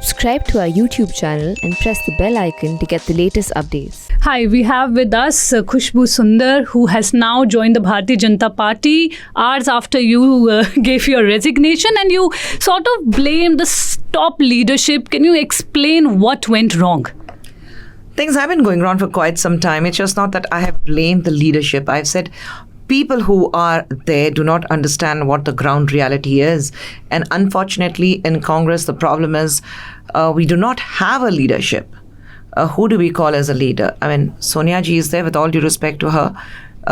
Subscribe to our YouTube channel and press the bell icon to get the latest updates. Hi, we have with us Khushbu Sundar, who has now joined the Bharatiya Janata Party hours after you gave your resignation, and you sort of blamed the top leadership. Can you explain what went wrong? Things have been going wrong for quite some time. It's just not that I have blamed the leadership. I've said people who are there do not understand what the ground reality is. And unfortunately, in Congress, the problem is we do not have a leadership. Who do we call as a leader? I mean, Sonia Ji is there, with all due respect to her.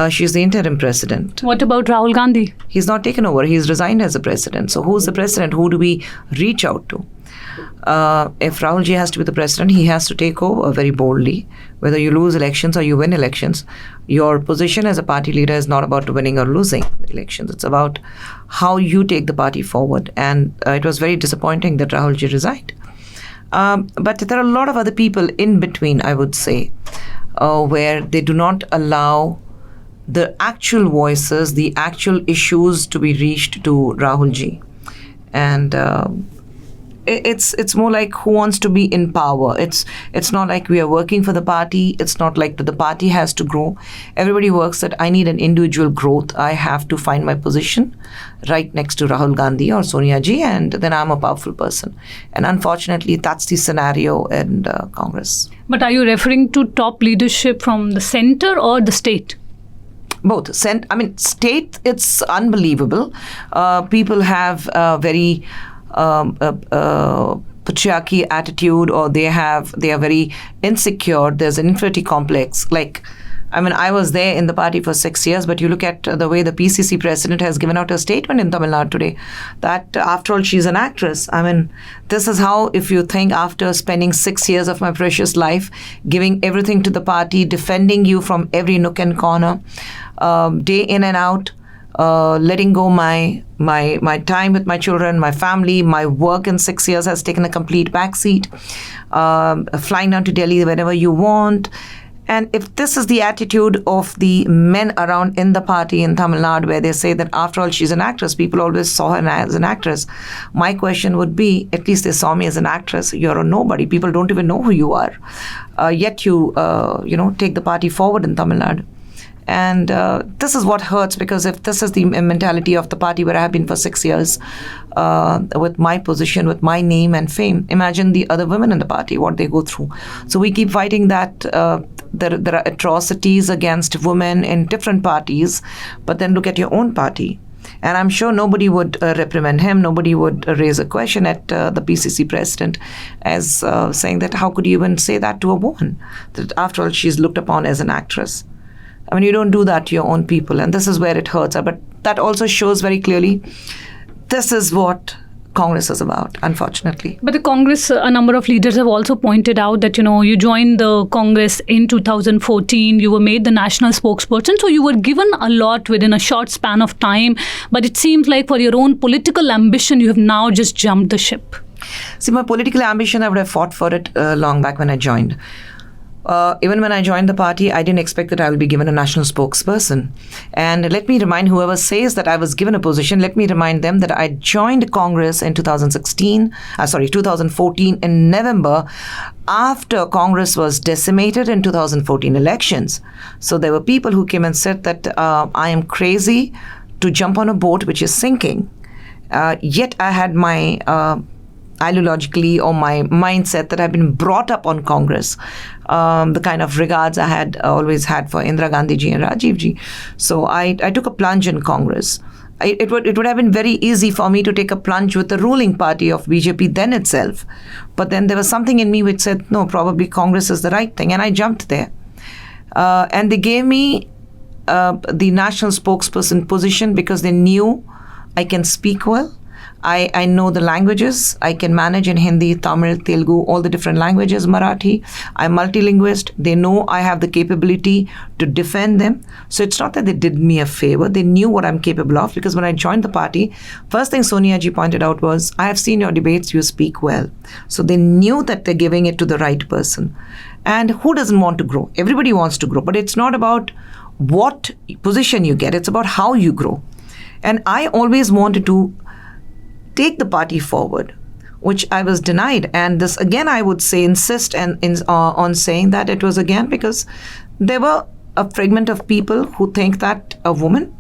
She's the interim president. What about Rahul Gandhi? He's not taken over. He's resigned as a president. So who's the president? Who do we reach out to? If Rahul Ji has to be the president, he has to take over very boldly. Whether you lose elections or you win elections, your position as a party leader is not about winning or losing elections. It's about how you take the party forward. And it was very disappointing that Rahul Ji resigned. But there are a lot of other people in between, I would say, where they do not allow the actual voices, the actual issues to be reached to Rahul Ji. And it's more like who wants to be in power. It's not like we are working for the party. It's not like that the party has to grow. Everybody works that I need an individual growth. I have to find my position right next to Rahul Gandhi or Sonia Ji, and then I'm a powerful person. And unfortunately, that's the scenario in Congress. But are you referring to top leadership from the center or the state? Both. State, it's unbelievable. People have very patriarchy attitude, or they are very insecure. There's an inferiority complex. I was there in the party for 6 years, but you look at the way the PCC president has given out a statement in Tamil Nadu today that after all, she's an actress. This is how, if you think after spending 6 years of my precious life, giving everything to the party, defending you from every nook and corner, day in and out, letting go my time with my children, my family, my work in 6 years has taken a complete backseat, flying down to Delhi whenever you want. And if this is the attitude of the men around in the party in Tamil Nadu, where they say that after all she's an actress, people always saw her as an actress. My question would be, at least they saw me as an actress. You're a nobody. People don't even know who you are. Yet you take the party forward in Tamil Nadu. And this is what hurts, because if this is the mentality of the party where I have been for 6 years, with my position, with my name and fame, imagine the other women in the party, what they go through. So we keep fighting that there are atrocities against women in different parties, but then look at your own party. And I'm sure nobody would reprimand him, nobody would raise a question at the PCC president as saying that how could you even say that to a woman, that after all she's looked upon as an actress. You don't do that to your own people, and this is where it hurts. But that also shows very clearly this is what Congress is about, unfortunately. But the Congress, a number of leaders have also pointed out that, you joined the Congress in 2014, you were made the national spokesperson, so you were given a lot within a short span of time. But it seems like for your own political ambition, you have now just jumped the ship. See, my political ambition, I would have fought for it long back when I joined. Even when I joined the party, I didn't expect that I will be given a national spokesperson. And let me remind whoever says that I was given a position, let me remind them that I joined Congress in 2014 in November, after Congress was decimated in 2014 elections. So there were people who came and said that I am crazy to jump on a boat which is sinking. Yet I had my ideologically, or my mindset that I've been brought up on Congress, the kind of regards I had always had for Indira Gandhi ji and Rajiv ji. So I took a plunge in Congress. It would have been very easy for me to take a plunge with the ruling party of BJP then itself. But then there was something in me which said, no, probably Congress is the right thing. And I jumped there. And they gave me the national spokesperson position because they knew I can speak well. I know the languages. I can manage in Hindi, Tamil, Telugu, all the different languages, Marathi. I'm multilinguist. They know I have the capability to defend them. So it's not that they did me a favor. They knew what I'm capable of, because when I joined the party, first thing Sonia Ji pointed out was, I have seen your debates, you speak well. So they knew that they're giving it to the right person. And who doesn't want to grow? Everybody wants to grow. But it's not about what position you get. It's about how you grow. And I always wanted to take the party forward. which I was denied. And this again, I would say, insist on saying that it was again because there were a fragment of people who think that a woman,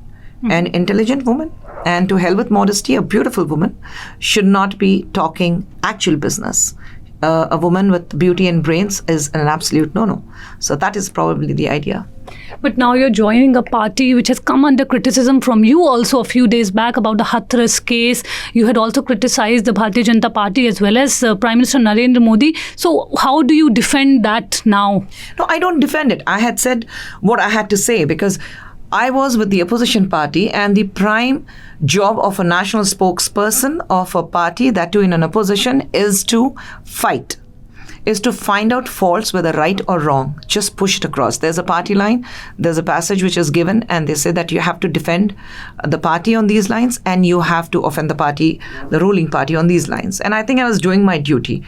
an intelligent woman, and to hell with modesty, a beautiful woman, should not be talking actual business. A woman with beauty and brains is an absolute no-no. So that is probably the idea. But now you're joining a party which has come under criticism from you also a few days back about the Hathras case. You had also criticized the Bharatiya Janata Party as well as Prime Minister Narendra Modi. So how do you defend that now? No, I don't defend it. I had said what I had to say because I was with the opposition party, and the prime job of a national spokesperson of a party, that too in an opposition, is to fight, is to find out faults, whether right or wrong, just push it across. There's a party line, there's a passage which is given, and they say that you have to defend the party on these lines and you have to offend the party, the ruling party, on these lines. And I think I was doing my duty.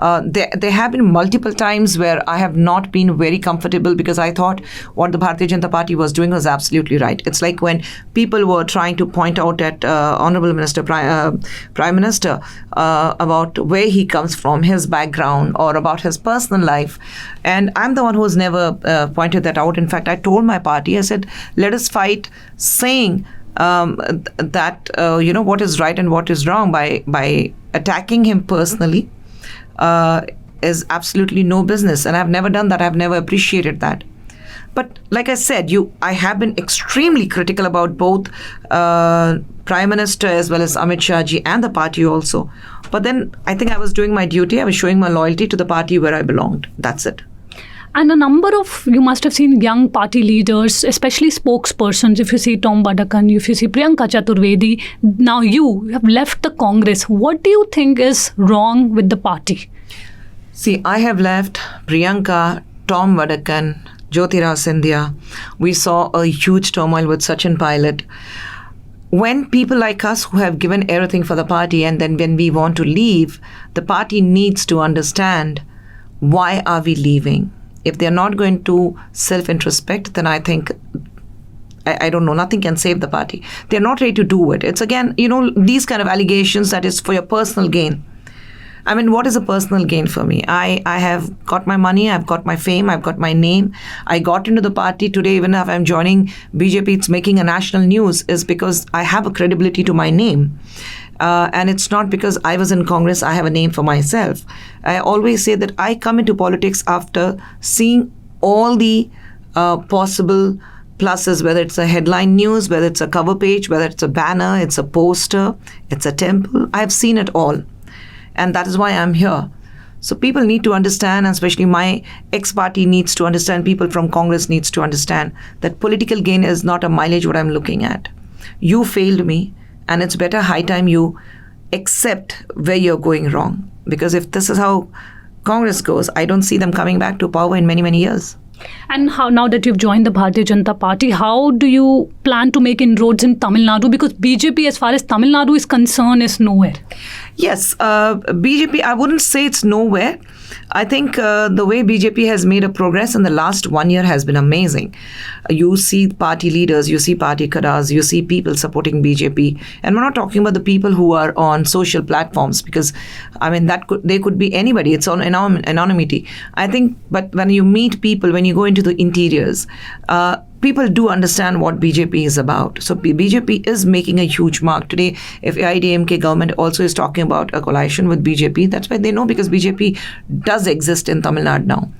There have been multiple times where I have not been very comfortable because I thought what the Bharatiya Janata Party was doing was absolutely right. It's like when people were trying to point out at Honorable Minister, Prime Minister, about where he comes from, his background, or about his personal life. And I'm the one who has never pointed that out. In fact, I told my party, I said, let us fight saying that, what is right and what is wrong by attacking him personally. Is absolutely no business, and I've never done that. I've never appreciated that. But like I said, I have been extremely critical about both Prime Minister as well as Amit Shah ji and the party also. But then I think I was doing my duty. I was showing my loyalty to the party where I belonged. That's it. And a number of, you must have seen young party leaders, especially spokespersons, if you see Tom Badakan, if you see Priyanka Chaturvedi, now you have left the Congress. What do you think is wrong with the party? See, I have left Priyanka, Tom Badakan, Jyotirao Scindia. We saw a huge turmoil with Sachin Pilot. When people like us who have given everything for the party, and then when we want to leave, the party needs to understand why are we leaving. If they're not going to self-introspect, then I think, I don't know, nothing can save the party. They're not ready to do it. It's again, these kind of allegations that is for your personal gain. I mean, what is a personal gain for me? I have got my money, I've got my fame, I've got my name. I got into the party today, even if I'm joining BJP, it's making a national news, is because I have a credibility to my name. And it's not because I was in Congress, I have a name for myself. I always say that I come into politics after seeing all the possible pluses, whether it's a headline news, whether it's a cover page, whether it's a banner, it's a poster, it's a temple. I've seen it all. And that is why I'm here. So people need to understand, and especially my ex-party needs to understand, people from Congress needs to understand that political gain is not a mileage what I'm looking at. You failed me. And it's better high time you accept where you're going wrong. Because if this is how Congress goes, I don't see them coming back to power in many, many years. And how, now that you've joined the Bharatiya Janata Party, how do you plan to make inroads in Tamil Nadu? Because BJP, as far as Tamil Nadu is concerned, is nowhere. Yes, BJP, I wouldn't say it's nowhere. I think the way BJP has made a progress in the last 1 year has been amazing. You see party leaders, you see party cadres, you see people supporting BJP. And we're not talking about the people who are on social platforms, because, I mean, they could be anybody. It's on anonymity. I think, but when you meet people, when you go into the interiors, people do understand what BJP is about. So BJP is making a huge mark. Today, if AIADMK government also is talking about a coalition with BJP, that's why they know, because BJP does exist in Tamil Nadu now.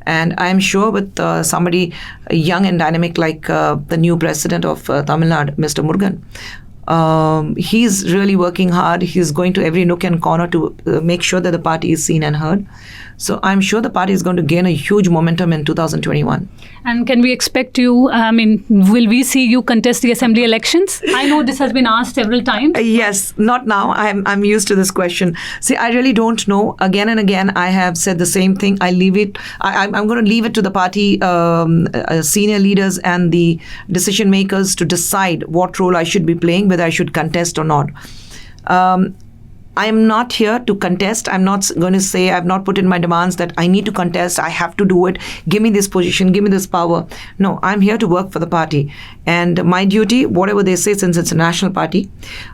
And I'm sure with somebody young and dynamic like the new president of Tamil Nadu, Mr. Murugan, he's really working hard. He's going to every nook and corner to make sure that the party is seen and heard. So I'm sure the party is going to gain a huge momentum in 2021. And can we expect you, will we see you contest the assembly elections? I know this has been asked several times. Yes, not now. I'm used to this question. See, I really don't know. Again and again, I have said the same thing. I'm going to leave it to the party senior leaders and the decision makers to decide what role I should be playing, whether I should contest or not. I'm not here to contest. I'm not going to say, I've not put in my demands that I need to contest, I have to do it, give me this position, give me this power. No, I'm here to work for the party. And my duty, whatever they say, since it's a national party,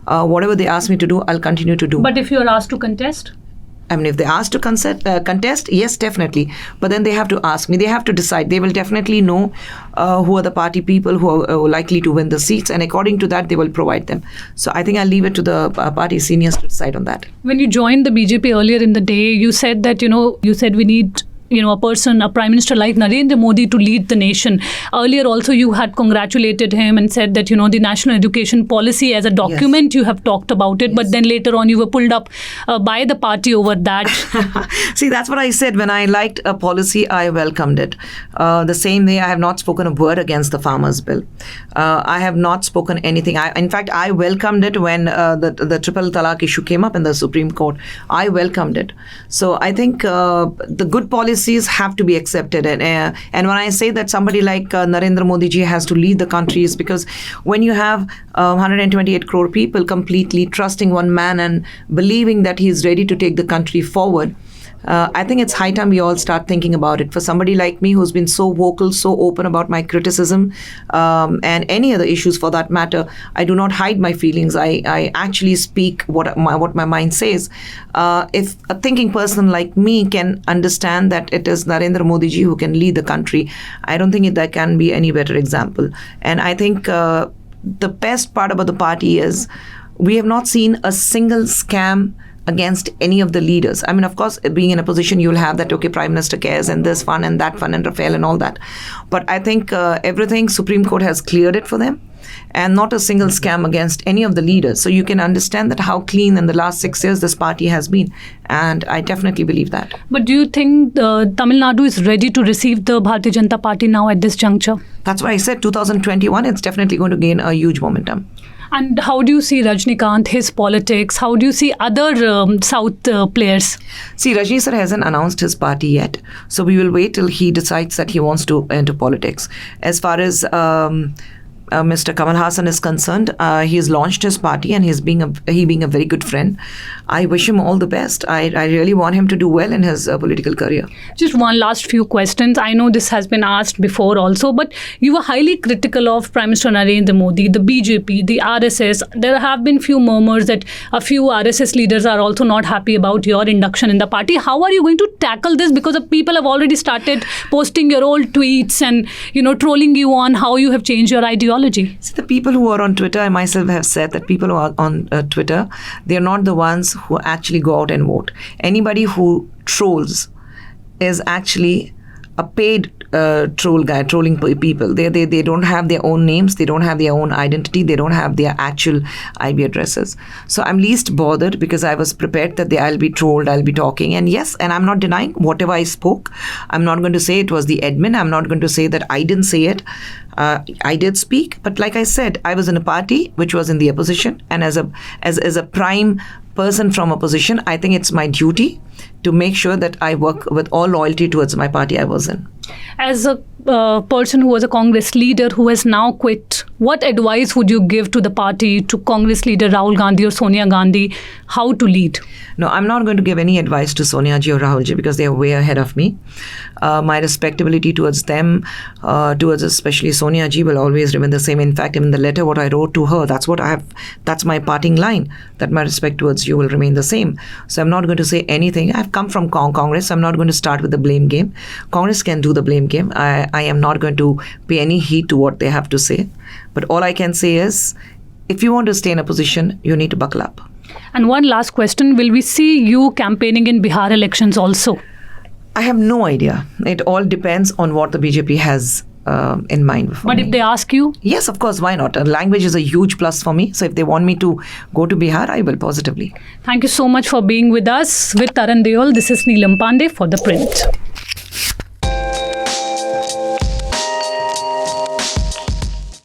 whatever they ask me to do, I'll continue to do. But if you're asked to contest? I mean, if they're asked to contest, yes, definitely. But then they have to ask me. They have to decide. They will definitely know who are the party people who are likely to win the seats. And according to that, they will provide them. So I think I'll leave it to the party seniors to decide on that. When you joined the BJP earlier in the day, you said that, we need a Prime Minister like Narendra Modi to lead the nation. Earlier also you had congratulated him and said that, the national education policy as a document, you have talked about it, but then later on you were pulled up by the party over that. See, that's what I said. When I liked a policy, I welcomed it. The same way, I have not spoken a word against the Farmers' Bill. I have not spoken anything. In fact, I welcomed it when the triple talaq issue came up in the Supreme Court. I welcomed it. So I think the good policies have to be accepted. And when I say that somebody like Narendra Modi ji has to lead the country, is because when you have 128 crore people completely trusting one man and believing that he is ready to take the country forward, I think it's high time we all start thinking about it. For somebody like me who's been so vocal, so open about my criticism and any other issues for that matter, I do not hide my feelings. I actually speak what my mind says. If a thinking person like me can understand that it is Narendra Modi ji who can lead the country, I don't think there can be any better example. And I think the best part about the party is we have not seen a single scam against any of the leaders. I mean, of course, being in a position, you'll have that, okay, Prime Minister cares and this fund and that fund and Rafale and all that. But I think everything, Supreme Court has cleared it for them, and not a single scam against any of the leaders. So you can understand that how clean in the last 6 years this party has been. And I definitely believe that. But do you think Tamil Nadu is ready to receive the Bharatiya Janata Party now at this juncture? That's why I said 2021, it's definitely going to gain a huge momentum. And how do you see Rajnikant, his politics? How do you see other South players? See, Rajni sir hasn't announced his party yet. So we will wait till he decides that he wants to enter politics. As far as Mr. Kamal Hassan is concerned, he has launched his party, and he being a very good friend. I wish him all the best. I really want him to do well in his political career. Just one last few questions. I know this has been asked before also, but you were highly critical of Prime Minister Narendra Modi, the BJP, the RSS. There have been few murmurs that a few RSS leaders are also not happy about your induction in the party. How are you going to tackle this? Because the people have already started posting your old tweets and, trolling you on how you have changed your ideology. See, the people who are on Twitter, I myself have said that people who are on Twitter, they are not the ones who actually go out and vote. Anybody who trolls is actually a paid troll guy, trolling people. They don't have their own names, they don't have their own identity, they don't have their actual IP addresses. So I'm least bothered because I was prepared that I'll be trolled, I'll be talking. And yes, and I'm not denying whatever I spoke. I'm not going to say it was the admin. I'm not going to say that I didn't say it. I did speak, but like I said, I was in a party which was in the opposition, and as a prime person from opposition, I think it's my duty to make sure that I work with all loyalty towards my party I was in. As a person who was a Congress leader who has now quit, what advice would you give to the party, to Congress leader Rahul Gandhi or Sonia Gandhi, how to lead? No, I'm not going to give any advice to Sonia ji or Rahul ji because they are way ahead of me. My respectability towards them, towards especially Sonia ji, will always remain the same. In fact, in the letter what I wrote to her, that's my parting line, that my respect towards you will remain the same. So I'm not going to say anything. I've come from Congress. I'm not going to start with the blame game. Congress can do the blame game. I am not going to pay any heed to what they have to say. But all I can say is, if you want to stay in a position, you need to buckle up. And one last question, will we see you campaigning in Bihar elections also? I have no idea. It all depends on what the BJP has in mind. But if they ask you? Yes, of course, why not? Language is a huge plus for me. So if they want me to go to Bihar, I will positively. Thank you so much for being with us. With Taran Deol, this is Neelam Pandey for The Print.